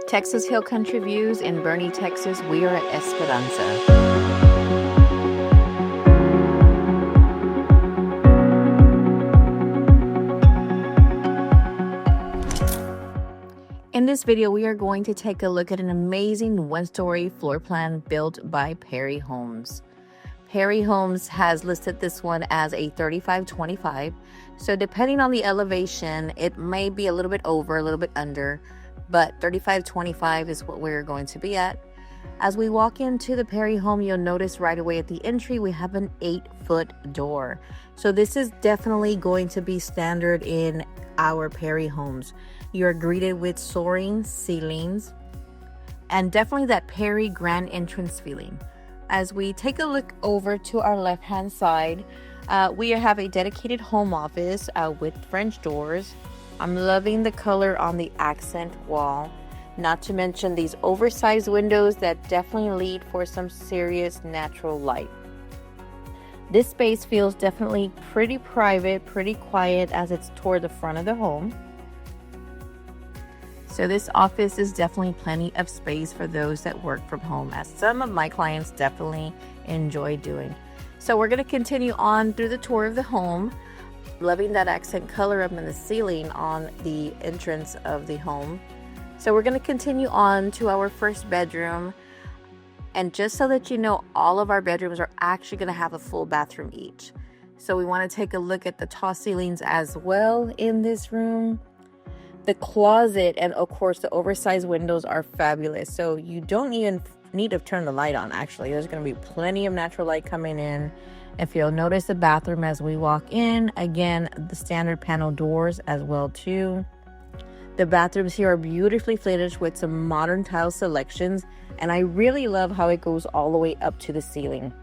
Texas Hill Country Views in Boerne, Texas. We are at Esperanza. In this video, we are going to take a look at an amazing one-story floor plan built by Perry Homes. Perry Homes has listed this one as a 3525. So depending on the elevation, it may be a little bit over, a little bit under, but 3525 is what we're going to be at. As we walk into the Perry home, you'll notice right away at the entry, we have an 8-foot door. So this is definitely going to be standard in our Perry homes. You're greeted with soaring ceilings and definitely that Perry grand entrance feeling. As we take a look over to our left-hand side, we have a dedicated home office with French doors. I'm loving the color on the accent wall, not to mention these oversized windows that definitely lead for some serious natural light. This space feels definitely pretty private, pretty quiet as it's toward the front of the home. So this office is definitely plenty of space for those that work from home, as some of my clients definitely enjoy doing. So we're going to continue on through the tour of the home. Loving that accent color up in the ceiling on the entrance of the home. So we're going to continue on to our first bedroom. And just so that you know, all of our bedrooms are actually going to have a full bathroom each. So we want to take a look at the tall ceilings as well in this room. The closet and of course the oversized windows are fabulous. So you don't even need to turn the light on. Actually, there's going to be plenty of natural light coming in. If you'll notice the bathroom as we walk in, again, the standard panel doors as well too. The bathrooms here are beautifully finished with some modern tile selections, and I really love how it goes all the way up to the ceiling.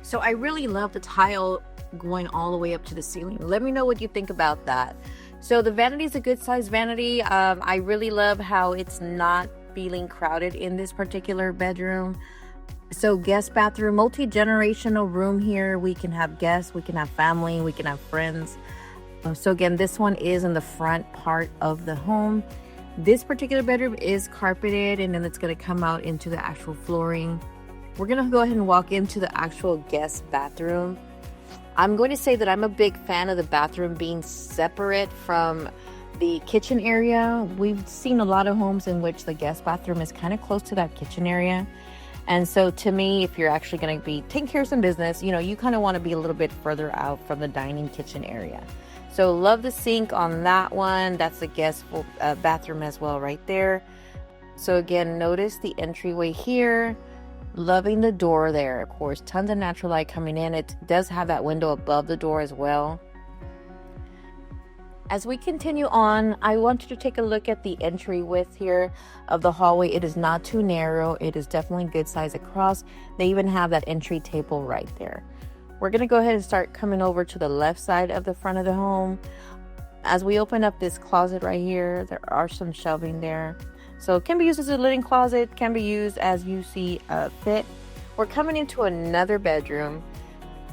So I really love the tile going all the way up to the ceiling. Let me know what you think about that. So the vanity is a good size vanity. I really love how it's not feeling crowded in this particular bedroom. So guest bathroom, multi-generational room here. We can have guests, we can have family, we can have friends. So again, this one is in the front part of the home. This particular bedroom is carpeted, and then it's going to come out into the actual flooring. We're going to go ahead and walk into the actual guest bathroom. I'm going to say that I'm a big fan of the bathroom being separate from the kitchen area. We've seen a lot of homes in which the guest bathroom is kind of close to that kitchen area. And so to me, if you're actually going to be taking care of some business, you kind of want to be a little bit further out from the dining kitchen area. So love the sink on that one. That's the guest bathroom as well right there. So again, notice the entryway here. Loving the door there. Of course, tons of natural light coming in. It does have that window above the door as well. As we continue on, I want you to take a look at the entry width here of the hallway. It is not too narrow. It is definitely good size across. They even have that entry table right there. We're going to go ahead and start coming over to the left side of the front of the home. As we open up this closet right here, there are some shelving there. So it can be used as a linen closet, can be used as you see fit. We're coming into another bedroom.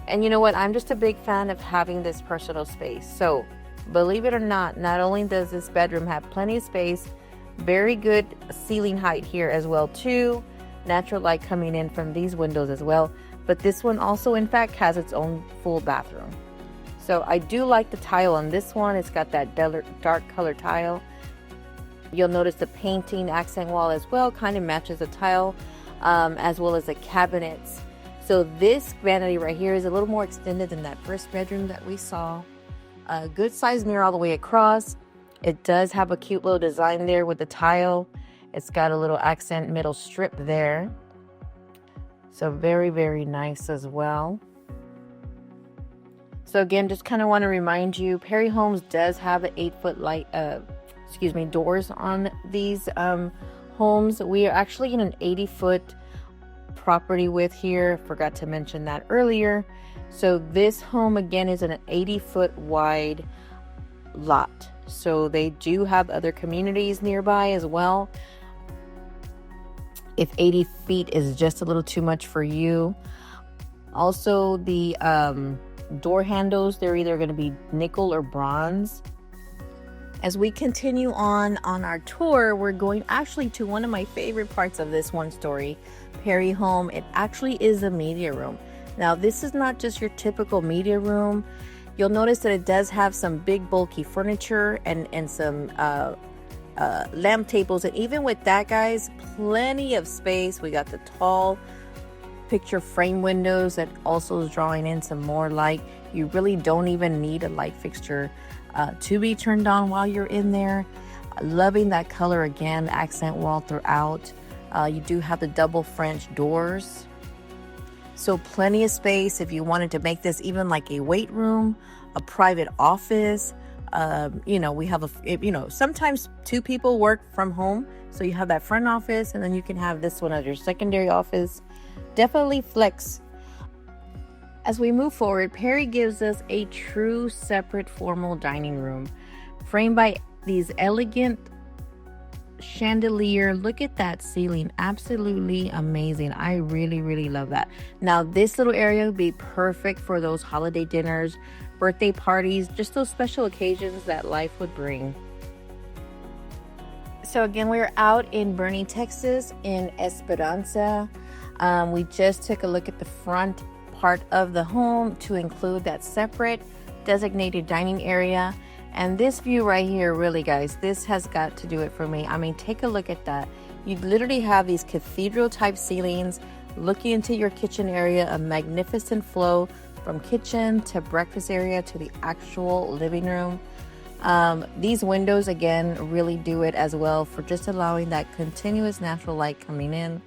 And you know what? I'm just a big fan of having this personal space. So believe it or not only does this bedroom have plenty of space, very good ceiling height here as well too. Natural light coming in from these windows as well. But this one also in fact has its own full bathroom. So I do like the tile on this one. It's got that dark color tile. You'll notice the painting accent wall as well kind of matches the tile, as well as the cabinets. So this vanity right here is a little more extended than that first bedroom that we saw. A good size mirror all the way across. It does have a cute little design there with the tile. It's got a little accent middle strip there. So very, very nice as well. So again, just kind of want to remind you, Perry Homes does have an 8-foot doors on these homes. We are actually in an 80-foot property width here. Forgot to mention that earlier. So this home again is an 80-foot wide lot. So they do have other communities nearby as well. If 80 feet is just a little too much for you. Also the door handles, they're either going to be nickel or bronze. As we continue on our tour, we're going actually to one of my favorite parts of this one story, Perry home. It actually is a media room. Now, this is not just your typical media room. You'll notice that it does have some big bulky furniture and some lamp tables. And even with that, guys, plenty of space. We got the tall picture frame windows that also is drawing in some more light. You really don't even need a light fixture to be turned on while you're in there. Loving that color again, accent wall throughout. You do have the double French doors, so plenty of space if you wanted to make this even like a weight room, a private office. We have sometimes two people work from home, so you have that front office and then you can have this one as your secondary office. Definitely flex. As we move forward, Perry gives us a true separate formal dining room framed by these elegant chandelier. Look at that ceiling, absolutely amazing. I really love that. Now this little area would be perfect for those holiday dinners, birthday parties, just those special occasions that life would bring. So again, we're out in Boerne, Texas, in Esperanza. We just took a look at the front part of the home to include that separate designated dining area. And this view right here, really, guys, this has got to do it for me. I mean, take a look at that. You literally have these cathedral type ceilings looking into your kitchen area, a magnificent flow from kitchen to breakfast area to the actual living room. These windows, again, really do it as well for just allowing that continuous natural light coming in.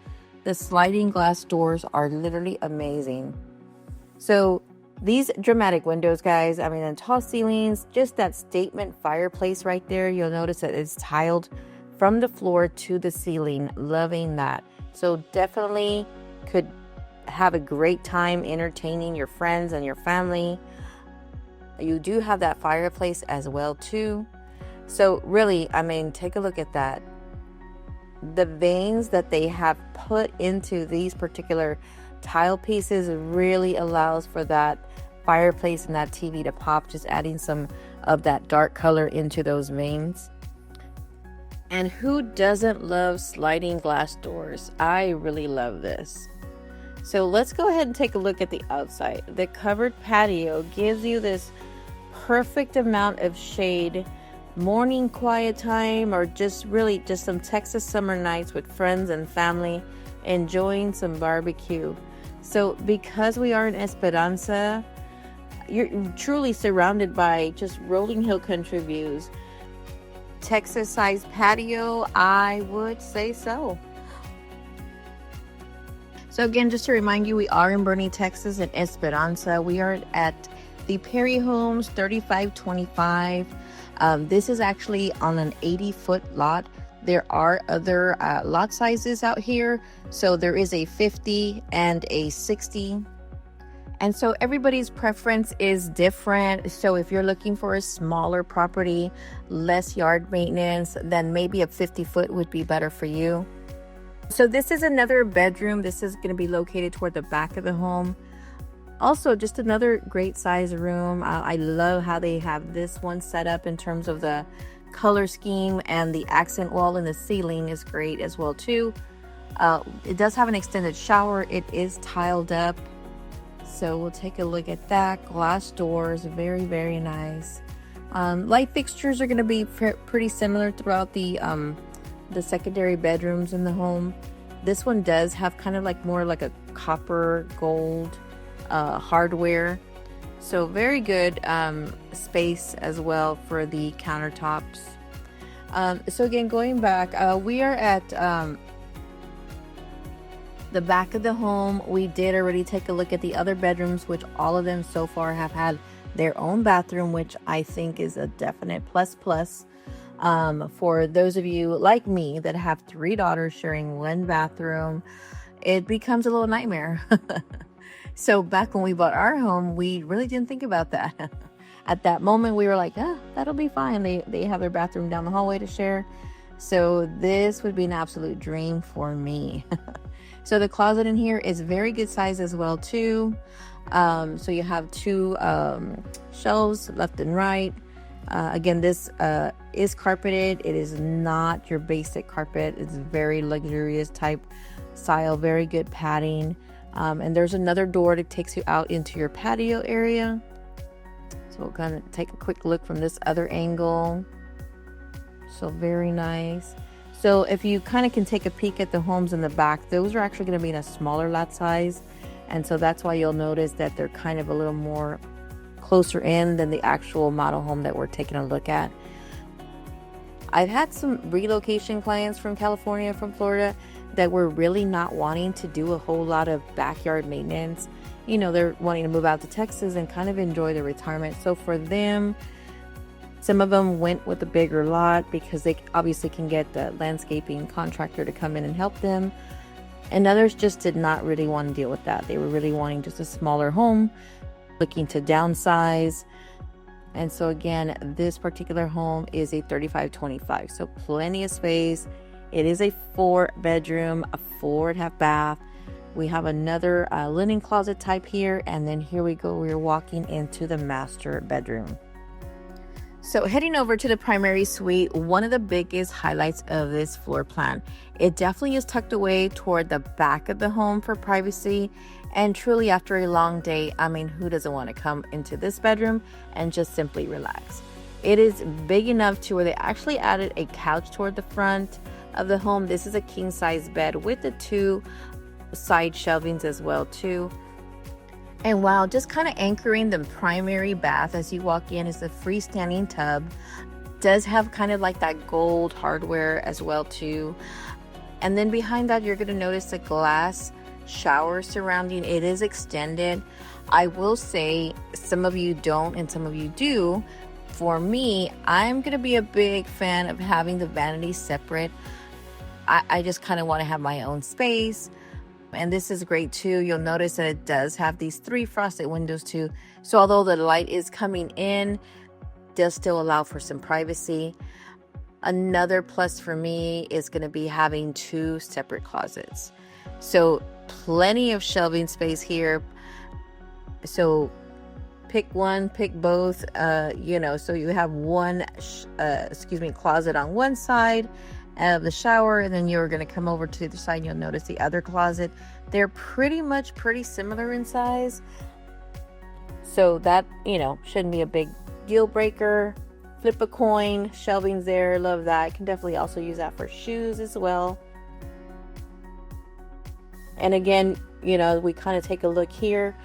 The sliding glass doors are literally amazing. So these dramatic windows, guys, I mean, and tall ceilings, just that statement fireplace right there. You'll notice that it's tiled from the floor to the ceiling. Loving that. So definitely could have a great time entertaining your friends and your family. You do have that fireplace as well too. So really, I mean, take a look at that. The veins that they have put into these particular tile pieces really allows for that fireplace and that TV to pop, just adding some of that dark color into those veins. And who doesn't love sliding glass doors? I really love this. So let's go ahead and take a look at the outside. The covered patio gives you this perfect amount of shade, morning quiet time, or just really just some Texas summer nights with friends and family enjoying some barbecue. So because we are in Esperanza, you're truly surrounded by just rolling hill country views. Texas sized patio, I would say so. So again, just to remind you, we are in Boerne, Texas, in Esperanza. We are at the Perry Homes 3525. This is actually on an 80-foot lot. There are other lot sizes out here. So there is a 50 and a 60. And so everybody's preference is different. So if you're looking for a smaller property, less yard maintenance, then maybe a 50-foot would be better for you. So this is another bedroom. This is going to be located toward the back of the home. Also, just another great size room. I love how they have this one set up in terms of the color scheme, and the accent wall in the ceiling is great as well too. It does have an extended shower. It is tiled up. So we'll take a look at that. Glass doors, very nice. Light fixtures are going to be pretty similar throughout the secondary bedrooms in the home. This one does have kind of like more like a copper gold hardware. So very good space as well for the countertops. So again, going back, we are at the back of the home. We did already take a look at the other bedrooms, which all of them so far have had their own bathroom, which I think is a definite plus. For those of you like me that have 3 daughters sharing one bathroom, it becomes a little nightmare. So back when we bought our home, we really didn't think about that. At that moment, we were like, that'll be fine. They have their bathroom down the hallway to share. So this would be an absolute dream for me. So the closet in here is very good size as well too. So you have 2 shelves left and right. Again, this is carpeted. It is not your basic carpet. It's very luxurious type style, very good padding. And there's another door that takes you out into your patio area. So we're gonna take a quick look from this other angle. So very nice. So if you kind of can take a peek at the homes in the back, those are actually going to be in a smaller lot size. And so that's why you'll notice that they're kind of a little more closer in than the actual model home that we're taking a look at. I've had some relocation clients from California, from Florida, that were really not wanting to do a whole lot of backyard maintenance. You know, they're wanting to move out to Texas and kind of enjoy their retirement. So for them, some of them went with a bigger lot because they obviously can get the landscaping contractor to come in and help them. And others just did not really want to deal with that. They were really wanting just a smaller home, looking to downsize. And so again, this particular home is a 35-25, so plenty of space. It is a 4-bedroom, a 4.5 bath. We have another linen closet type here, and then here we go, we're walking into the master bedroom. So heading over to the primary suite, one of the biggest highlights of this floor plan, it definitely is tucked away toward the back of the home for privacy. And truly, after a long day, I mean, who doesn't want to come into this bedroom and just simply relax? It is big enough to where they actually added a couch toward the front of the home. This is a king size bed with the 2 side shelvings as well too. And while just kind of anchoring the primary bath as you walk in is the freestanding tub. Does have kind of like that gold hardware as well too. And then behind that, you're going to notice a glass shower surrounding. It is extended. I will say some of you don't and some of you do. For me, I'm going to be a big fan of having the vanities separate. I just kind of want to have my own space. And this is great too. You'll notice that it does have these 3 frosted windows too. So although the light is coming in, does still allow for some privacy. Another plus for me is going to be having 2 separate closets. So plenty of shelving space here. So pick one, pick both, so you have one, closet on one side of the shower, and then you're going to come over to the side and you'll notice the other closet. They're pretty similar in size, so that shouldn't be a big deal breaker. Flip a coin, shelving's there, love that. Can definitely also use that for shoes as well. And again, we kind of take a look here.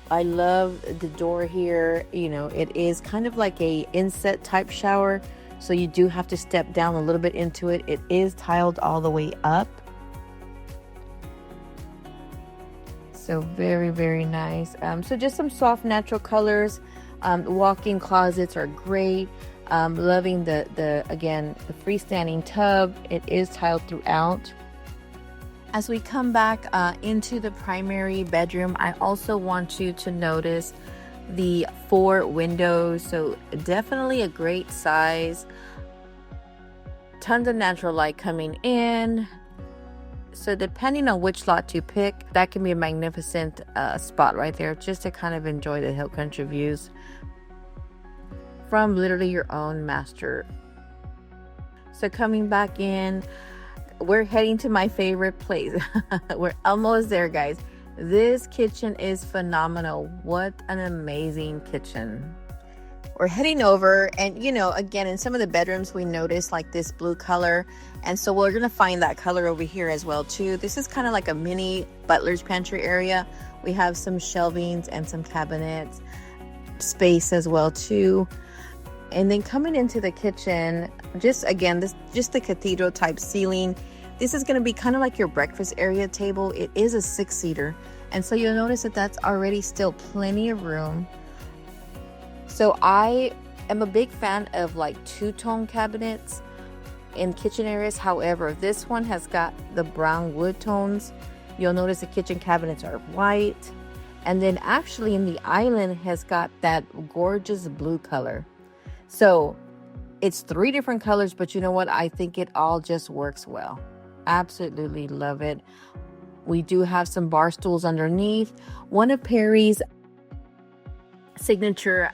I love the door here. It is kind of like a inset type shower, so you do have to step down a little bit into it. It is tiled all the way up. So very, very nice. So just some soft natural colors. Walk-in closets are great. Loving the freestanding tub. It is tiled throughout. As we come back into the primary bedroom, I also want you to notice the 4 windows. So definitely a great size. Tons of natural light coming in. So depending on which lot you pick, that can be a magnificent spot right there, just to kind of enjoy the hill country views from literally your own master. So coming back in, we're heading to my favorite place. We're almost there, guys. This kitchen is phenomenal. What an amazing kitchen. We're heading over, and again, in some of the bedrooms we notice like this blue color, and so we're gonna find that color over here as well too. This is kind of like a mini butler's pantry area. We have some shelvings and some cabinets space as well too. And then coming into the kitchen, just the cathedral type ceiling. This is going to be kind of like your breakfast area table. It is a 6-seater, and so you'll notice that that's already still plenty of room. So I am a big fan of like 2-tone cabinets in kitchen areas. However, this one has got the brown wood tones. You'll notice the kitchen cabinets are white, and then actually in the island has got that gorgeous blue color. So it's 3 different colors, but you know what? I think it all just works well. Absolutely love it. We do have some bar stools underneath. One of Perry's signature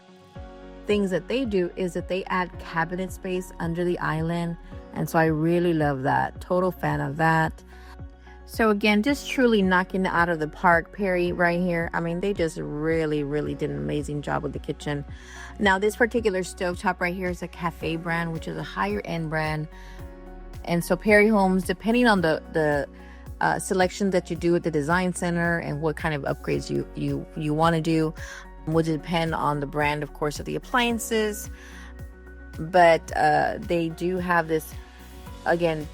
things that they do is that they add cabinet space under the island. And so I really love that. Total fan of that. So again, just truly knocking it out of the park, Perry, right here. I mean, they just really, really did an amazing job with the kitchen. Now, this particular stovetop right here is a Cafe brand, which is a higher end brand. And so Perry Homes, depending on the selection that you do at the design center and what kind of upgrades you want to do, would depend on the brand, of course, of the appliances. But they do have this, again,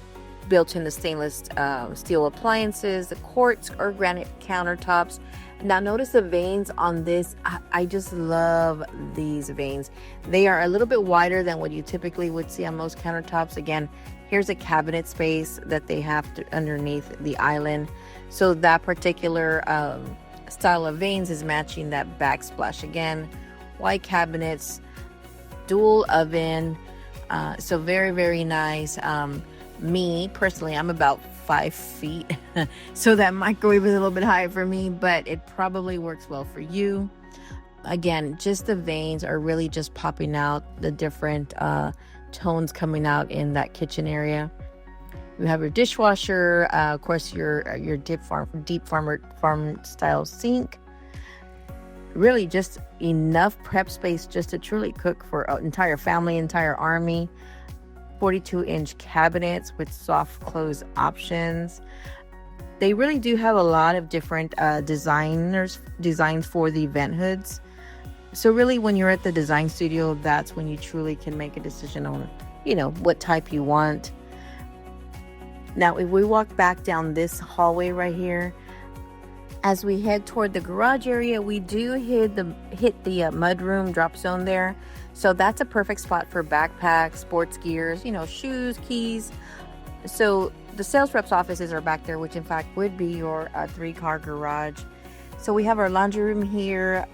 built in the stainless steel appliances, the quartz or granite countertops. Now notice the veins on this. I just love these veins. They are a little bit wider than what you typically would see on most countertops. Again, here's a cabinet space that they have underneath the island. So that particular style of veins is matching that backsplash. Again, white cabinets, dual oven. So very, very nice. Me personally, I'm about 5 feet, so that microwave is a little bit high for me, but it probably works well for you. Again, just the veins are really just popping out, the different tones coming out in that kitchen area. You have your dishwasher, of course, your deep farm style sink. Really just enough prep space just to truly cook for an entire family, entire army. 42-inch cabinets with soft close options. They really do have a lot of different designs for the vent hoods. So really, when you're at the design studio, that's when you truly can make a decision on, what type you want. Now, if we walk back down this hallway right here, as we head toward the garage area, we do hit the mudroom drop zone there. So that's a perfect spot for backpacks, sports gears, shoes, keys. So the sales reps' offices are back there, which in fact would be your 3-car garage. So we have our laundry room here.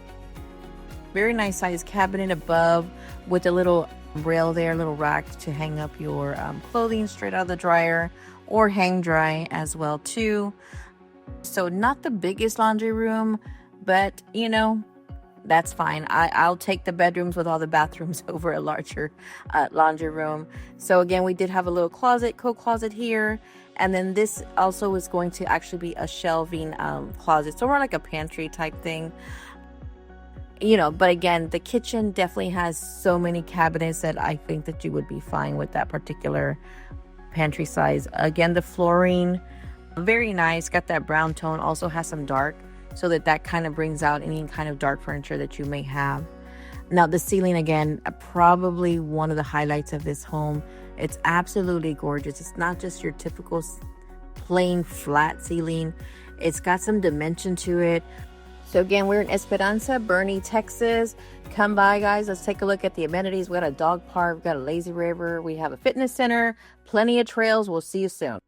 Very nice sized cabinet above with a little rail there, little rack to hang up your clothing straight out of the dryer or hang dry as well too. So not the biggest laundry room, but that's fine. I'll take the bedrooms with all the bathrooms over a larger laundry room. So again, we did have a little coat closet here. And then this also is going to actually be a shelving closet. So more like a pantry type thing. But again, the kitchen definitely has so many cabinets that I think that you would be fine with that particular pantry size. Again, the flooring, very nice. Got that brown tone. Also has some dark, so that kind of brings out any kind of dark furniture that you may have. Now the ceiling, again, probably one of the highlights of this home. It's absolutely gorgeous. It's not just your typical plain flat ceiling. It's got some dimension to it. So again, we're in Esperanza, Boerne, Texas. Come by, guys. Let's take a look at the amenities. We got a dog park, we got a lazy river, we have a fitness center, plenty of trails. We'll see you soon.